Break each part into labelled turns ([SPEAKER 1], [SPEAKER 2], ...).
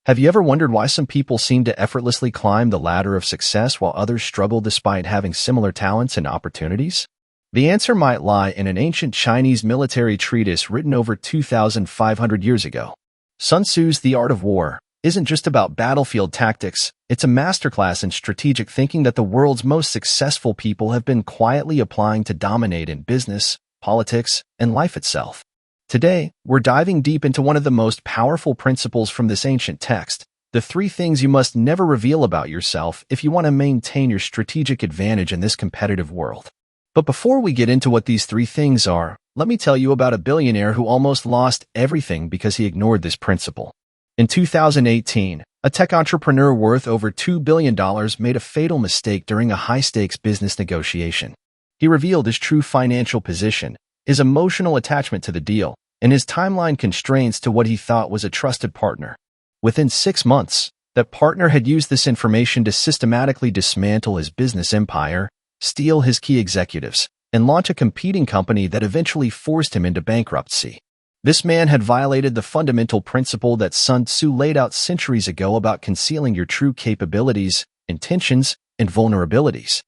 [SPEAKER 1] Have you ever wondered why some people seem to effortlessly climb the ladder of success while others struggle despite having similar talents and opportunities? The answer might lie in an ancient Chinese military treatise written over 2,500 years ago. Sun Tzu's The Art of War isn't just about battlefield tactics, it's a masterclass in strategic thinking that the world's most successful people have been quietly applying to dominate in business, politics, and life itself. Today, we're diving deep into one of the most powerful principles from this ancient text, the 3 things you must never reveal about yourself if you want to maintain your strategic advantage in this competitive world. But before we get into what these 3 things are, let me tell you about a billionaire who almost lost everything because he ignored this principle. In 2018, a tech entrepreneur worth over $2 billion made a fatal mistake during a high-stakes business negotiation. He revealed his true financial position, his emotional attachment to the deal, and his timeline constraints to what he thought was a trusted partner. Within 6 months, that partner had used this information to systematically dismantle his business empire, steal his key executives, and launch a competing company that eventually forced him into bankruptcy. This man had violated the fundamental principle that Sun Tzu laid out centuries ago about concealing your true capabilities, intentions, and vulnerabilities.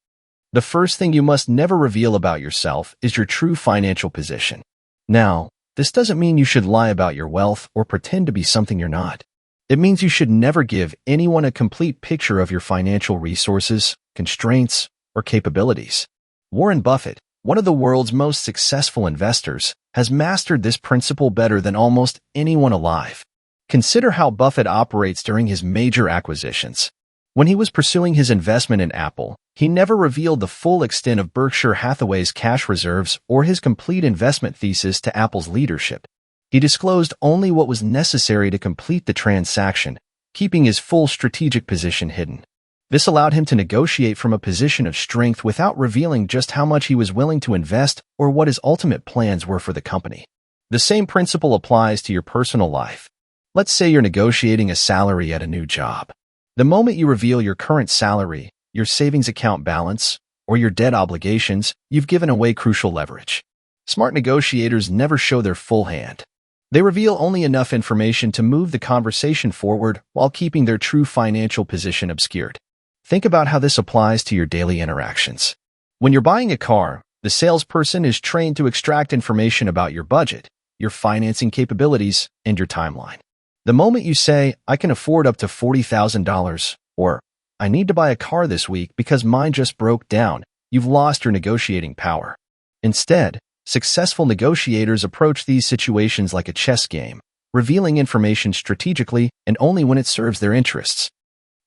[SPEAKER 1] The first thing you must never reveal about yourself is your true financial position. Now, this doesn't mean you should lie about your wealth or pretend to be something you're not. It means you should never give anyone a complete picture of your financial resources, constraints, or capabilities. Warren Buffett, one of the world's most successful investors, has mastered this principle better than almost anyone alive. Consider how Buffett operates during his major acquisitions. When he was pursuing his investment in Apple, he never revealed the full extent of Berkshire Hathaway's cash reserves or his complete investment thesis to Apple's leadership. He disclosed only what was necessary to complete the transaction, keeping his full strategic position hidden. This allowed him to negotiate from a position of strength without revealing just how much he was willing to invest or what his ultimate plans were for the company. The same principle applies to your personal life. Let's say you're negotiating a salary at a new job. The moment you reveal your current salary, your savings account balance, or your debt obligations, you've given away crucial leverage. Smart negotiators never show their full hand. They reveal only enough information to move the conversation forward while keeping their true financial position obscured. Think about how this applies to your daily interactions. When you're buying a car, the salesperson is trained to extract information about your budget, your financing capabilities, and your timeline. The moment you say, "I can afford up to $40,000, or "I need to buy a car this week because mine just broke down," you've lost your negotiating power. Instead, successful negotiators approach these situations like a chess game, revealing information strategically and only when it serves their interests.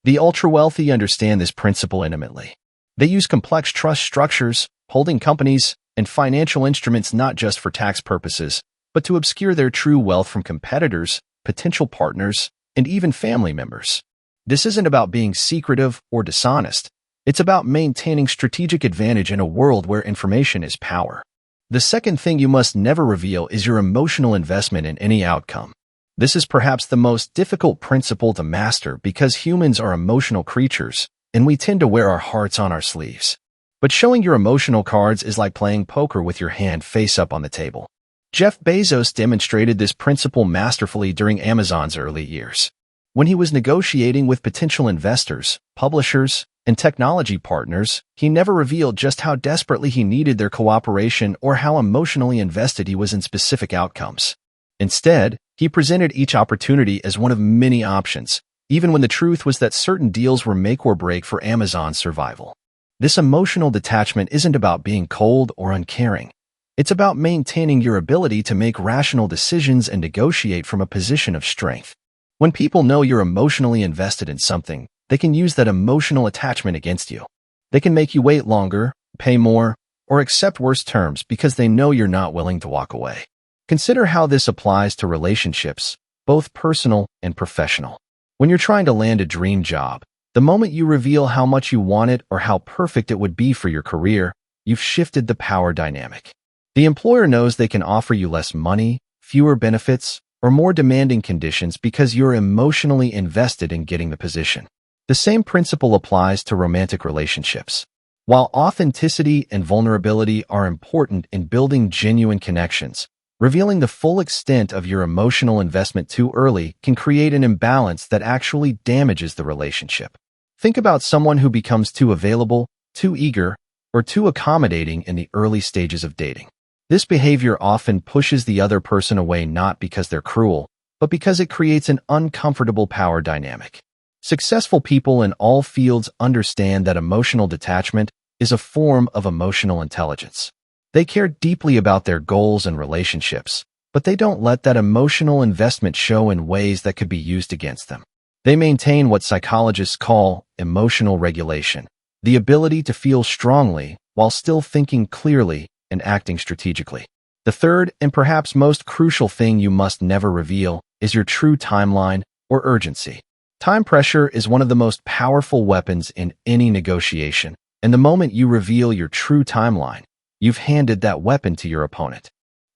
[SPEAKER 1] The ultra-wealthy understand this principle intimately. They use complex trust structures, holding companies, and financial instruments not just for tax purposes, but to obscure their true wealth from competitors, potential partners, and even family members. This isn't about being secretive or dishonest. It's about maintaining strategic advantage in a world where information is power. The second thing you must never reveal is your emotional investment in any outcome. This is perhaps the most difficult principle to master because humans are emotional creatures, and we tend to wear our hearts on our sleeves. But showing your emotional cards is like playing poker with your hand face up on the table. Jeff Bezos demonstrated this principle masterfully during Amazon's early years. When he was negotiating with potential investors, publishers, and technology partners, he never revealed just how desperately he needed their cooperation or how emotionally invested he was in specific outcomes. Instead, he presented each opportunity as one of many options, even when the truth was that certain deals were make or break for Amazon's survival. This emotional detachment isn't about being cold or uncaring. It's about maintaining your ability to make rational decisions and negotiate from a position of strength. When people know you're emotionally invested in something, they can use that emotional attachment against you. They can make you wait longer, pay more, or accept worse terms because they know you're not willing to walk away. Consider how this applies to relationships, both personal and professional. When you're trying to land a dream job, the moment you reveal how much you want it or how perfect it would be for your career, you've shifted the power dynamic. The employer knows they can offer you less money, fewer benefits, or more demanding conditions because you're emotionally invested in getting the position. The same principle applies to romantic relationships. While authenticity and vulnerability are important in building genuine connections, Revealing the full extent of your emotional investment too early can create an imbalance that actually damages the relationship. Think about someone who becomes too available, too eager, or too accommodating in the early stages of dating. This behavior often pushes the other person away not because they're cruel, but because it creates an uncomfortable power dynamic. Successful people in all fields understand that emotional detachment is a form of emotional intelligence. They care deeply about their goals and relationships, but they don't let that emotional investment show in ways that could be used against them. They maintain what psychologists call emotional regulation, the ability to feel strongly while still thinking clearly and acting strategically. The third and perhaps most crucial thing you must never reveal is your true timeline or urgency. Time pressure is one of the most powerful weapons in any negotiation, and the moment you reveal your true timeline, you've handed that weapon to your opponent.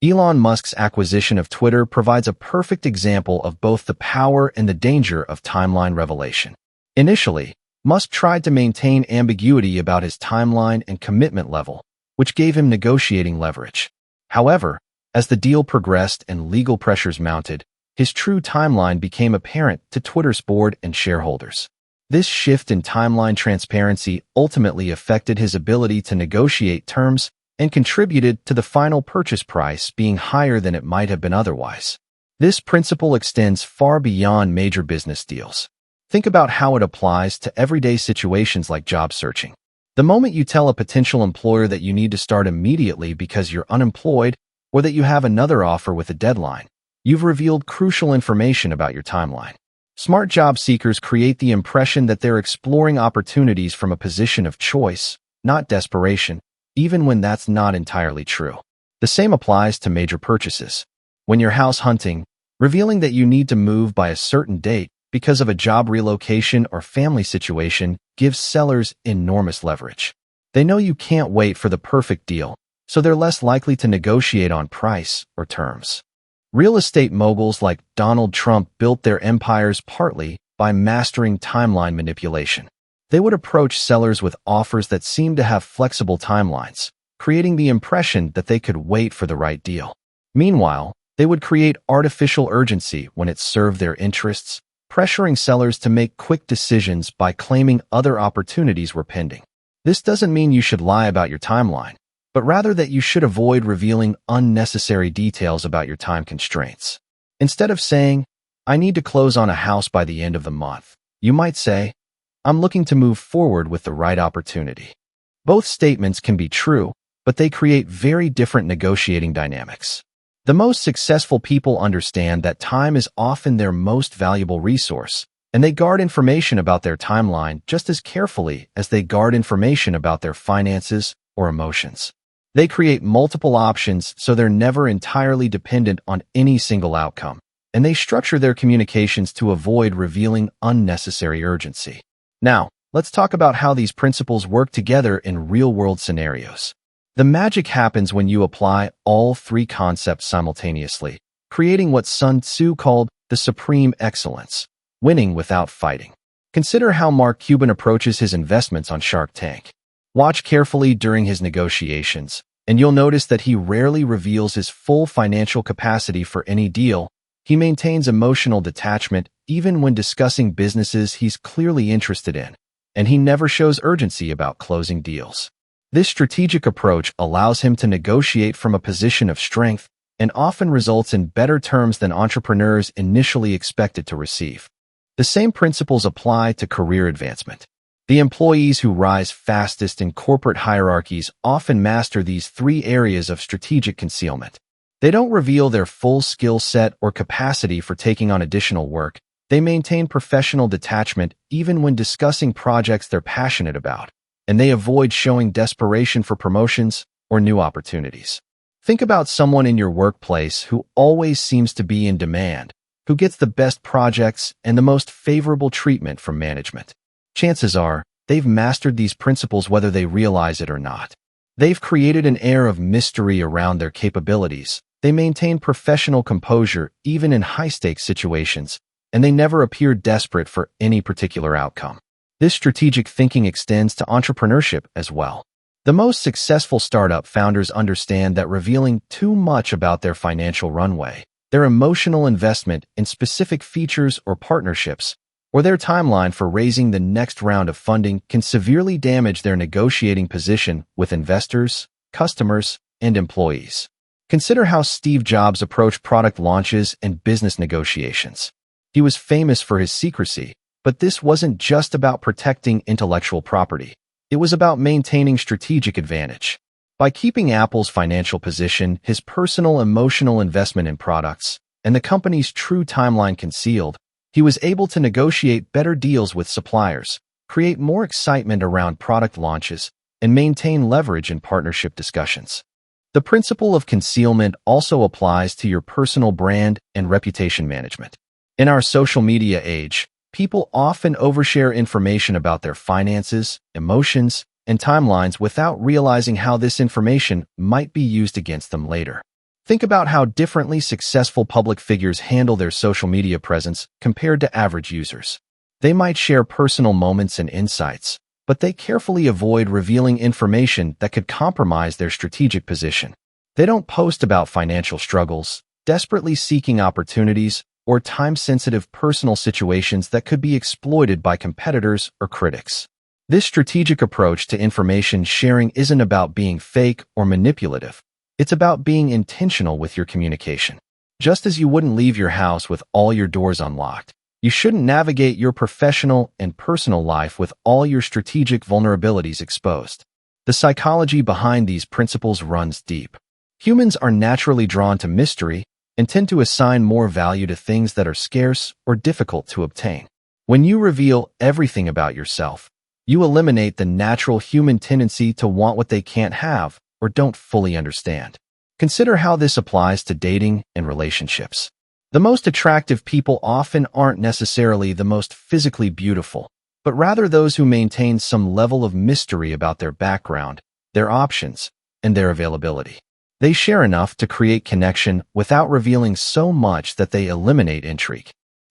[SPEAKER 1] Elon Musk's acquisition of Twitter provides a perfect example of both the power and the danger of timeline revelation. Initially, Musk tried to maintain ambiguity about his timeline and commitment level, which gave him negotiating leverage. However, as the deal progressed and legal pressures mounted, his true timeline became apparent to Twitter's board and shareholders. This shift in timeline transparency ultimately affected his ability to negotiate terms and contributed to the final purchase price being higher than it might have been otherwise. This principle extends far beyond major business deals. Think about how it applies to everyday situations like job searching. The moment you tell a potential employer that you need to start immediately because you're unemployed or that you have another offer with a deadline, you've revealed crucial information about your timeline. Smart job seekers create the impression that they're exploring opportunities from a position of choice, not desperation, even when that's not entirely true. The same applies to major purchases. When you're house hunting, revealing that you need to move by a certain date because of a job relocation or family situation gives sellers enormous leverage. They know you can't wait for the perfect deal, so they're less likely to negotiate on price or terms. Real estate moguls like Donald Trump built their empires partly by mastering timeline manipulation. They would approach sellers with offers that seemed to have flexible timelines, creating the impression that they could wait for the right deal. Meanwhile, they would create artificial urgency when it served their interests, pressuring sellers to make quick decisions by claiming other opportunities were pending. This doesn't mean you should lie about your timeline, but rather that you should avoid revealing unnecessary details about your time constraints. Instead of saying, "I need to close on a house by the end of the month," you might say, "I'm looking to move forward with the right opportunity." Both statements can be true, but they create very different negotiating dynamics. The most successful people understand that time is often their most valuable resource, and they guard information about their timeline just as carefully as they guard information about their finances or emotions. They create multiple options so they're never entirely dependent on any single outcome, and they structure their communications to avoid revealing unnecessary urgency. Now, let's talk about how these principles work together in real-world scenarios. The magic happens when you apply all three concepts simultaneously, creating what Sun Tzu called the supreme excellence, winning without fighting. Consider how Mark Cuban approaches his investments on Shark Tank. Watch carefully during his negotiations, and you'll notice that he rarely reveals his full financial capacity for any deal. He maintains emotional detachment even when discussing businesses he's clearly interested in, and he never shows urgency about closing deals. This strategic approach allows him to negotiate from a position of strength and often results in better terms than entrepreneurs initially expected to receive. The same principles apply to career advancement. The employees who rise fastest in corporate hierarchies often master these three areas of strategic concealment. They don't reveal their full skill set or capacity for taking on additional work. They maintain professional detachment even when discussing projects they're passionate about, and they avoid showing desperation for promotions or new opportunities. Think about someone in your workplace who always seems to be in demand, who gets the best projects and the most favorable treatment from management. Chances are, they've mastered these principles whether they realize it or not. They've created an air of mystery around their capabilities. They maintain professional composure even in high-stakes situations, and they never appear desperate for any particular outcome. This strategic thinking extends to entrepreneurship as well. The most successful startup founders understand that revealing too much about their financial runway, their emotional investment in specific features or partnerships, or their timeline for raising the next round of funding can severely damage their negotiating position with investors, customers, and employees. Consider how Steve Jobs approached product launches and business negotiations. He was famous for his secrecy, but this wasn't just about protecting intellectual property. It was about maintaining strategic advantage. By keeping Apple's financial position, his personal emotional investment in products, and the company's true timeline concealed, he was able to negotiate better deals with suppliers, create more excitement around product launches, and maintain leverage in partnership discussions. The principle of concealment also applies to your personal brand and reputation management. In our social media age, people often overshare information about their finances, emotions, and timelines without realizing how this information might be used against them later. Think about how differently successful public figures handle their social media presence compared to average users. They might share personal moments and insights, but they carefully avoid revealing information that could compromise their strategic position. They don't post about financial struggles, desperately seeking opportunities, or time-sensitive personal situations that could be exploited by competitors or critics. This strategic approach to information sharing isn't about being fake or manipulative. It's about being intentional with your communication. Just as you wouldn't leave your house with all your doors unlocked, you shouldn't navigate your professional and personal life with all your strategic vulnerabilities exposed. The psychology behind these principles runs deep. Humans are naturally drawn to mystery and tend to assign more value to things that are scarce or difficult to obtain. When you reveal everything about yourself, you eliminate the natural human tendency to want what they can't have or don't fully understand. Consider how this applies to dating and relationships. The most attractive people often aren't necessarily the most physically beautiful, but rather those who maintain some level of mystery about their background, their options, and their availability. They share enough to create connection without revealing so much that they eliminate intrigue.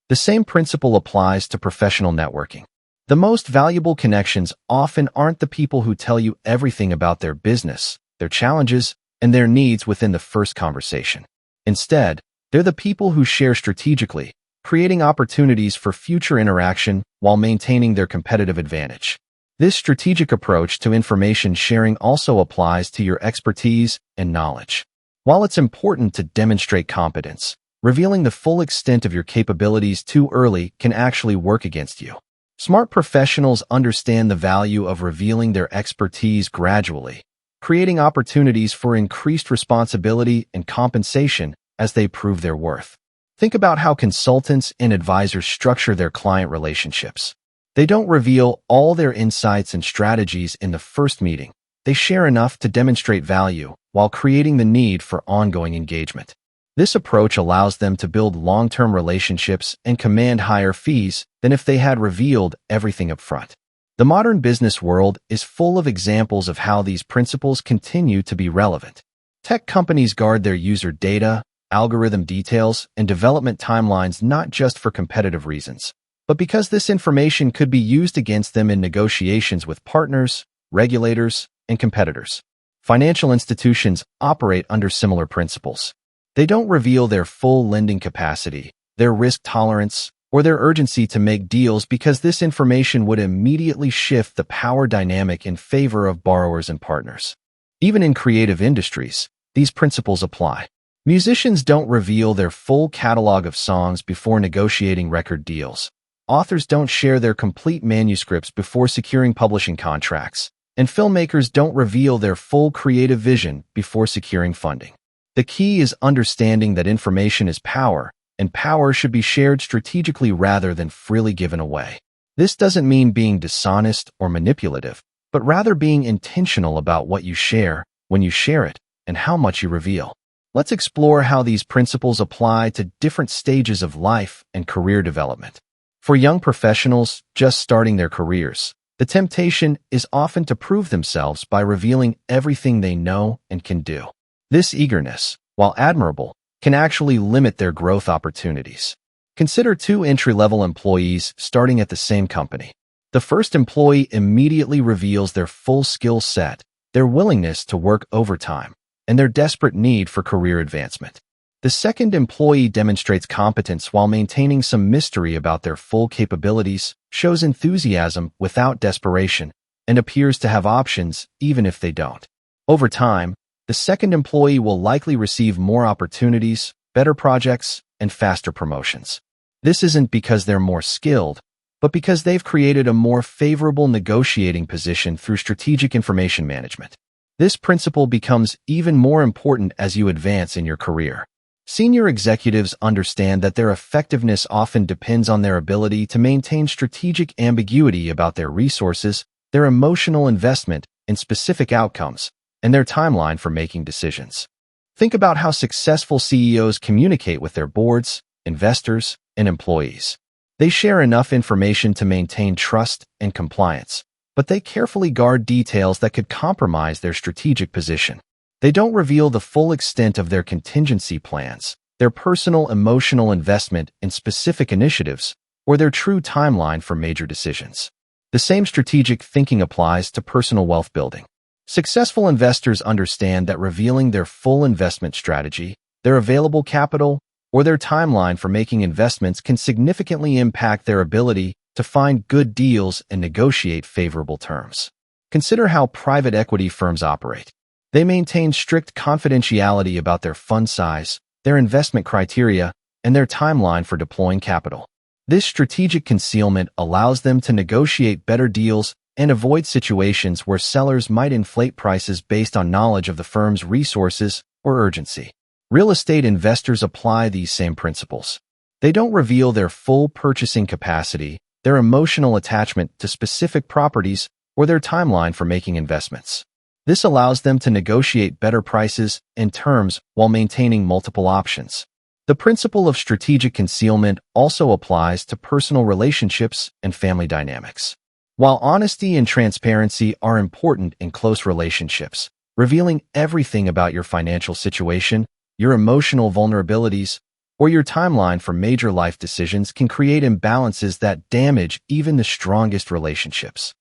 [SPEAKER 1] The same principle applies to professional networking. The most valuable connections often aren't the people who tell you everything about their business, their challenges, and their needs within the first conversation. Instead, they're the people who share strategically, creating opportunities for future interaction while maintaining their competitive advantage. This strategic approach to information sharing also applies to your expertise and knowledge. While it's important to demonstrate competence, revealing the full extent of your capabilities too early can actually work against you. Smart professionals understand the value of revealing their expertise gradually, creating opportunities for increased responsibility and compensation as they prove their worth. Think about how consultants and advisors structure their client relationships. They don't reveal all their insights and strategies in the first meeting. They share enough to demonstrate value while creating the need for ongoing engagement. This approach allows them to build long-term relationships and command higher fees than if they had revealed everything up front. The modern business world is full of examples of how these principles continue to be relevant. Tech companies guard their user data, algorithm details, and development timelines not just for competitive reasons, but because this information could be used against them in negotiations with partners, regulators, and competitors. Financial institutions operate under similar principles. They don't reveal their full lending capacity, their risk tolerance, or their urgency to make deals because this information would immediately shift the power dynamic in favor of borrowers and partners. Even in creative industries, these principles apply. Musicians don't reveal their full catalog of songs before negotiating record deals. Authors don't share their complete manuscripts before securing publishing contracts, and filmmakers don't reveal their full creative vision before securing funding. The key is understanding that information is power, and power should be shared strategically rather than freely given away. This doesn't mean being dishonest or manipulative, but rather being intentional about what you share, when you share it, and how much you reveal. Let's explore how these principles apply to different stages of life and career development. For young professionals just starting their careers, the temptation is often to prove themselves by revealing everything they know and can do. This eagerness, while admirable, can actually limit their growth opportunities. Consider two entry-level employees starting at the same company. The first employee immediately reveals their full skill set, their willingness to work overtime, and their desperate need for career advancement. The second employee demonstrates competence while maintaining some mystery about their full capabilities, shows enthusiasm without desperation, and appears to have options even if they don't. Over time, the second employee will likely receive more opportunities, better projects, and faster promotions. This isn't because they're more skilled, but because they've created a more favorable negotiating position through strategic information management. This principle becomes even more important as you advance in your career. Senior executives understand that their effectiveness often depends on their ability to maintain strategic ambiguity about their resources, their emotional investment in specific outcomes, and their timeline for making decisions. Think about how successful CEOs communicate with their boards, investors, and employees. They share enough information to maintain trust and compliance, but they carefully guard details that could compromise their strategic position. They don't reveal the full extent of their contingency plans, their personal emotional investment in specific initiatives, or their true timeline for major decisions. The same strategic thinking applies to personal wealth building. Successful investors understand that revealing their full investment strategy, their available capital, or their timeline for making investments can significantly impact their ability to find good deals and negotiate favorable terms. Consider how private equity firms operate. They maintain strict confidentiality about their fund size, their investment criteria, and their timeline for deploying capital. This strategic concealment allows them to negotiate better deals and avoid situations where sellers might inflate prices based on knowledge of the firm's resources or urgency. Real estate investors apply these same principles. They don't reveal their full purchasing capacity, their emotional attachment to specific properties, or their timeline for making investments. This allows them to negotiate better prices and terms while maintaining multiple options. The principle of strategic concealment also applies to personal relationships and family dynamics. While honesty and transparency are important in close relationships, revealing everything about your financial situation, your emotional vulnerabilities, or your timeline for major life decisions can create imbalances that damage even the strongest relationships.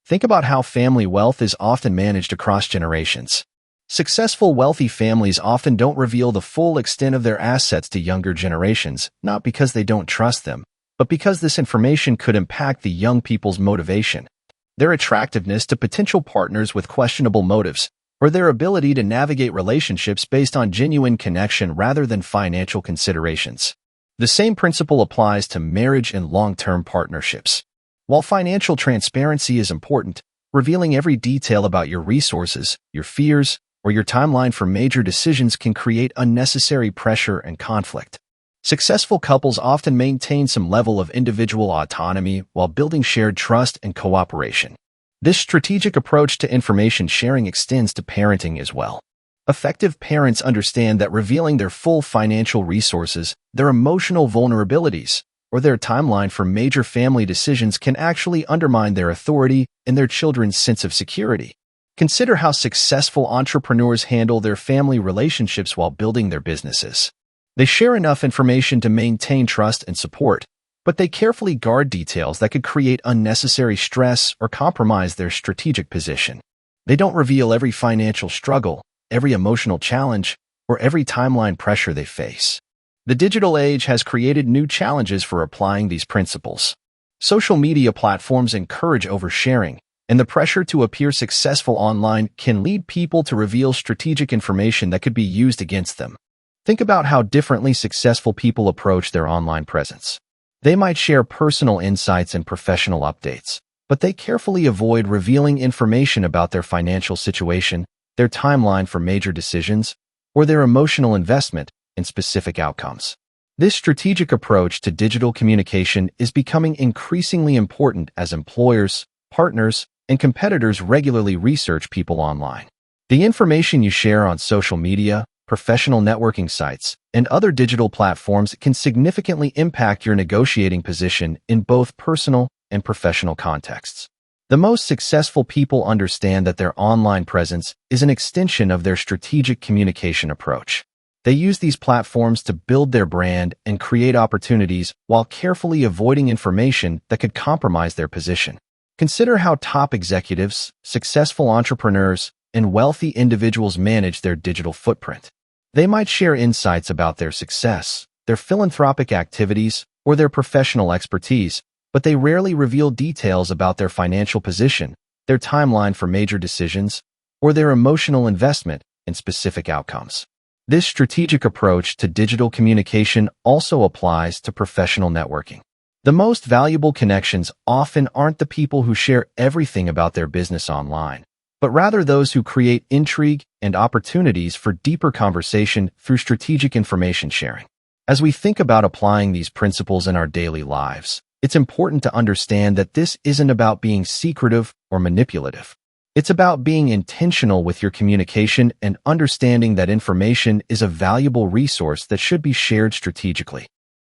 [SPEAKER 1] Think about how family wealth is often managed across generations. Successful, wealthy families often don't reveal the full extent of their assets to younger generations, not because they don't trust them, but because this information could impact the young people's motivation, their attractiveness to potential partners with questionable motives, or their ability to navigate relationships based on genuine connection rather than financial considerations. The same principle applies to marriage and long-term partnerships. While financial transparency is important, revealing every detail about your resources, your fears, or your timeline for major decisions can create unnecessary pressure and conflict. Successful couples often maintain some level of individual autonomy while building shared trust and cooperation. This strategic approach to information sharing extends to parenting as well. Effective parents understand that revealing their full financial resources, their emotional vulnerabilities, or their timeline for major family decisions can actually undermine their authority and their children's sense of security. Consider how successful entrepreneurs handle their family relationships while building their businesses. They share enough information to maintain trust and support, but they carefully guard details that could create unnecessary stress or compromise their strategic position. They don't reveal every financial struggle, every emotional challenge, or every timeline pressure they face. The digital age has created new challenges for applying these principles. Social media platforms encourage oversharing, and the pressure to appear successful online can lead people to reveal strategic information that could be used against them. Think about how differently successful people approach their online presence. They might share personal insights and professional updates, but they carefully avoid revealing information about their financial situation, their timeline for major decisions, or their emotional investment in specific outcomes. This strategic approach to digital communication is becoming increasingly important as employers, partners, and competitors regularly research people online. The information you share on social media, professional networking sites, and other digital platforms can significantly impact your negotiating position in both personal and professional contexts. The most successful people understand that their online presence is an extension of their strategic communication approach. They use these platforms to build their brand and create opportunities while carefully avoiding information that could compromise their position. Consider how top executives, successful entrepreneurs, and wealthy individuals manage their digital footprint. They might share insights about their success, their philanthropic activities, or their professional expertise, but they rarely reveal details about their financial position, their timeline for major decisions, or their emotional investment in specific outcomes. This strategic approach to digital communication also applies to professional networking. The most valuable connections often aren't the people who share everything about their business online, but rather those who create intrigue and opportunities for deeper conversation through strategic information sharing. As we think about applying these principles in our daily lives, it's important to understand that this isn't about being secretive or manipulative. It's about being intentional with your communication and understanding that information is a valuable resource that should be shared strategically.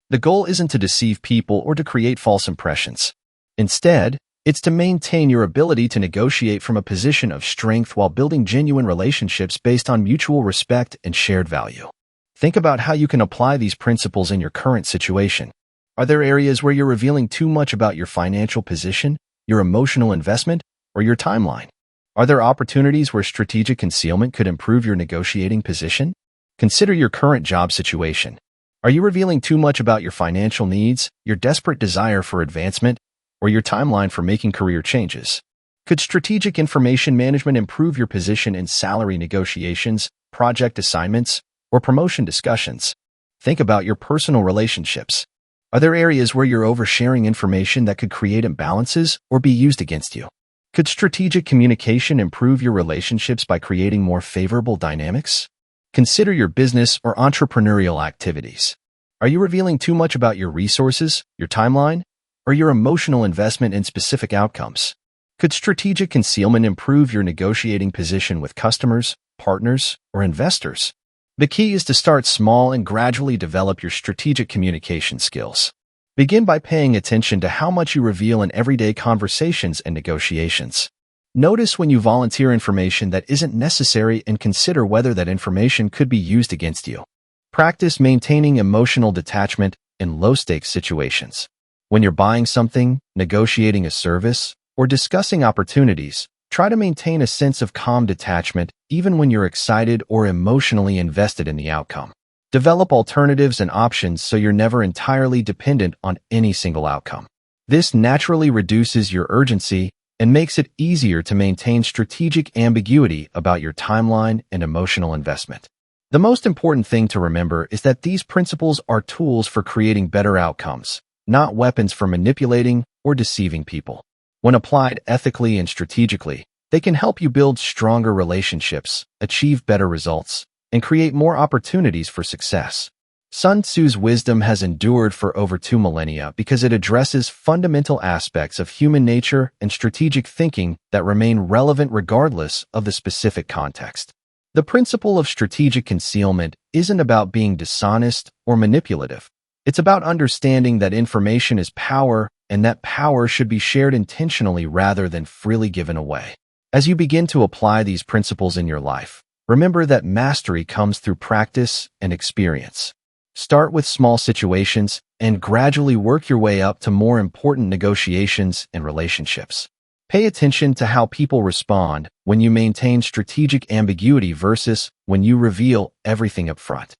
[SPEAKER 1] The goal isn't to deceive people or to create false impressions. Instead, it's to maintain your ability to negotiate from a position of strength while building genuine relationships based on mutual respect and shared value. Think about how you can apply these principles in your current situation. Are there areas where you're revealing too much about your financial position, your emotional investment, or your timeline? Are there opportunities where strategic concealment could improve your negotiating position? Consider your current job situation. Are you revealing too much about your financial needs, your desperate desire for advancement, or your timeline for making career changes? Could strategic information management improve your position in salary negotiations, project assignments, or promotion discussions? Think about your personal relationships. Are there areas where you're oversharing information that could create imbalances or be used against you? Could strategic communication improve your relationships by creating more favorable dynamics? Consider your business or entrepreneurial activities. Are you revealing too much about your resources, your timeline, or your emotional investment in specific outcomes? Could strategic concealment improve your negotiating position with customers, partners, or investors? The key is to start small and gradually develop your strategic communication skills. Begin by paying attention to how much you reveal in everyday conversations and negotiations. Notice when you volunteer information that isn't necessary and consider whether that information could be used against you. Practice maintaining emotional detachment in low-stakes situations. When you're buying something, negotiating a service, or discussing opportunities, try to maintain a sense of calm detachment even when you're excited or emotionally invested in the outcome. Develop alternatives and options so you're never entirely dependent on any single outcome. This naturally reduces your urgency and makes it easier to maintain strategic ambiguity about your timeline and emotional investment. The most important thing to remember is that these principles are tools for creating better outcomes, not weapons for manipulating or deceiving people. When applied ethically and strategically, they can help you build stronger relationships, achieve better results, and create more opportunities for success. Sun Tzu's wisdom has endured for over 2 millennia because it addresses fundamental aspects of human nature and strategic thinking that remain relevant regardless of the specific context. The principle of strategic concealment isn't about being dishonest or manipulative. It's about understanding that information is power and that power should be shared intentionally rather than freely given away. As you begin to apply these principles in your life, remember that mastery comes through practice and experience. Start with small situations and gradually work your way up to more important negotiations and relationships. Pay attention to how people respond when you maintain strategic ambiguity versus when you reveal everything up front.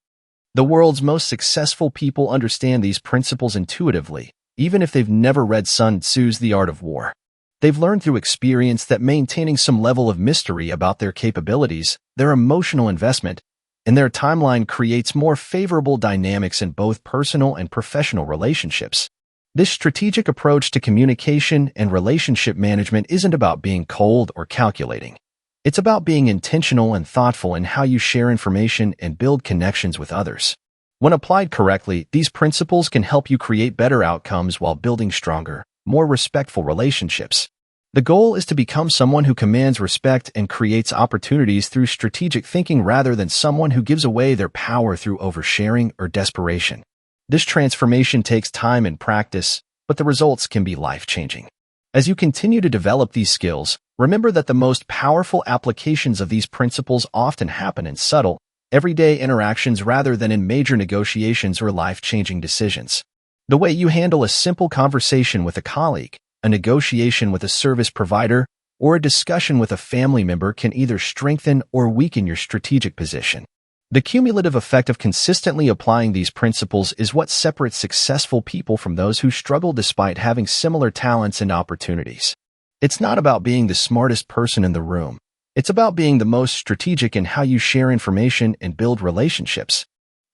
[SPEAKER 1] The world's most successful people understand these principles intuitively, even if they've never read Sun Tzu's The Art of War. They've learned through experience that maintaining some level of mystery about their capabilities, their emotional investment, and their timeline creates more favorable dynamics in both personal and professional relationships. This strategic approach to communication and relationship management isn't about being cold or calculating. It's about being intentional and thoughtful in how you share information and build connections with others. When applied correctly, these principles can help you create better outcomes while building stronger, more respectful relationships. The goal is to become someone who commands respect and creates opportunities through strategic thinking rather than someone who gives away their power through oversharing or desperation. This transformation takes time and practice, but the results can be life-changing. As you continue to develop these skills, remember that the most powerful applications of these principles often happen in subtle, everyday interactions rather than in major negotiations or life-changing decisions. The way you handle a simple conversation with a colleague, a negotiation with a service provider, or a discussion with a family member can either strengthen or weaken your strategic position. The cumulative effect of consistently applying these principles is what separates successful people from those who struggle despite having similar talents and opportunities. It's not about being the smartest person in the room. It's about being the most strategic in how you share information and build relationships.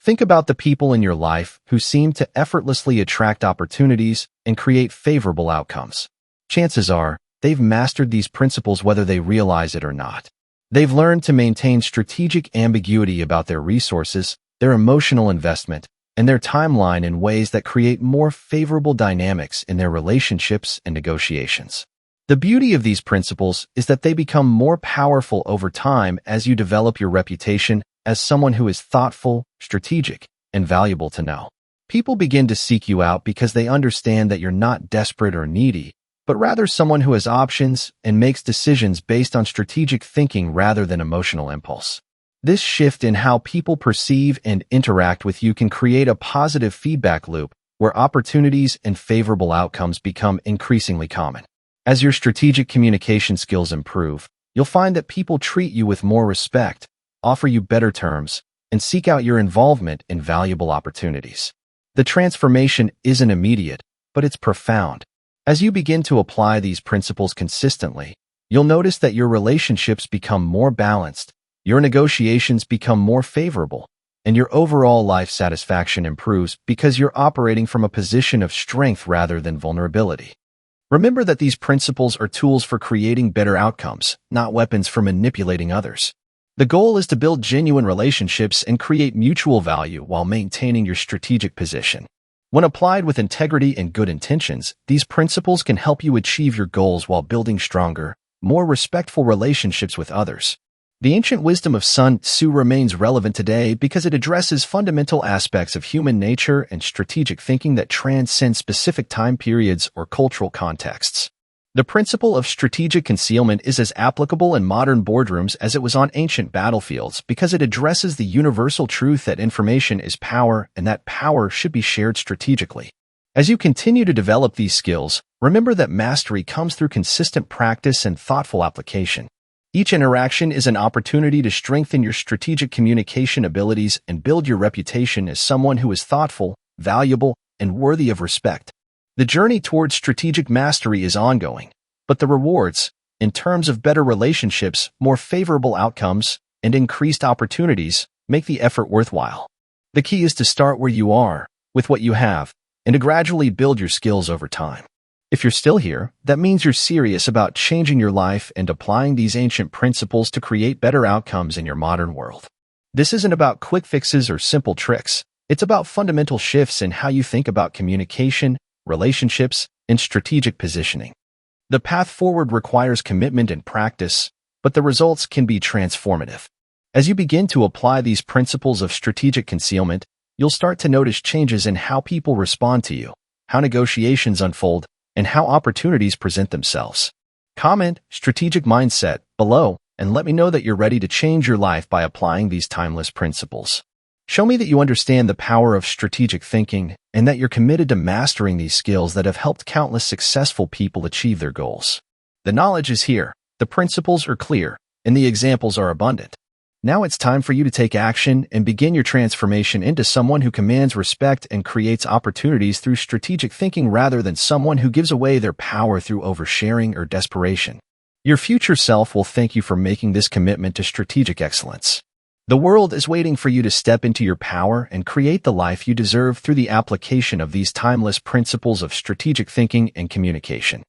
[SPEAKER 1] Think about the people in your life who seem to effortlessly attract opportunities and create favorable outcomes. Chances are, they've mastered these principles whether they realize it or not. They've learned to maintain strategic ambiguity about their resources, their emotional investment, and their timeline in ways that create more favorable dynamics in their relationships and negotiations. The beauty of these principles is that they become more powerful over time as you develop your reputation as someone who is thoughtful, strategic, and valuable to know. People begin to seek you out because they understand that you're not desperate or needy, but rather someone who has options and makes decisions based on strategic thinking rather than emotional impulse. This shift in how people perceive and interact with you can create a positive feedback loop where opportunities and favorable outcomes become increasingly common. As your strategic communication skills improve, you'll find that people treat you with more respect, offer you better terms, and seek out your involvement in valuable opportunities. The transformation isn't immediate, but it's profound. As you begin to apply these principles consistently, you'll notice that your relationships become more balanced, your negotiations become more favorable, and your overall life satisfaction improves because you're operating from a position of strength rather than vulnerability. Remember that these principles are tools for creating better outcomes, not weapons for manipulating others. The goal is to build genuine relationships and create mutual value while maintaining your strategic position. When applied with integrity and good intentions, these principles can help you achieve your goals while building stronger, more respectful relationships with others. The ancient wisdom of Sun Tzu remains relevant today because it addresses fundamental aspects of human nature and strategic thinking that transcend specific time periods or cultural contexts. The principle of strategic concealment is as applicable in modern boardrooms as it was on ancient battlefields because it addresses the universal truth that information is power and that power should be shared strategically. As you continue to develop these skills, remember that mastery comes through consistent practice and thoughtful application. Each interaction is an opportunity to strengthen your strategic communication abilities and build your reputation as someone who is thoughtful, valuable, and worthy of respect. The journey towards strategic mastery is ongoing, but the rewards, in terms of better relationships, more favorable outcomes, and increased opportunities, make the effort worthwhile. The key is to start where you are, with what you have, and to gradually build your skills over time. If you're still here, that means you're serious about changing your life and applying these ancient principles to create better outcomes in your modern world. This isn't about quick fixes or simple tricks. It's about fundamental shifts in how you think about communication, relationships, and strategic positioning. The path forward requires commitment and practice, but the results can be transformative. As you begin to apply these principles of strategic concealment, you'll start to notice changes in how people respond to you, how negotiations unfold, and how opportunities present themselves. Comment strategic mindset below and let me know that you're ready to change your life by applying these timeless principles. Show me that you understand the power of strategic thinking and that you're committed to mastering these skills that have helped countless successful people achieve their goals. The knowledge is here, the principles are clear, and the examples are abundant. Now it's time for you to take action and begin your transformation into someone who commands respect and creates opportunities through strategic thinking rather than someone who gives away their power through oversharing or desperation. Your future self will thank you for making this commitment to strategic excellence. The world is waiting for you to step into your power and create the life you deserve through the application of these timeless principles of strategic thinking and communication.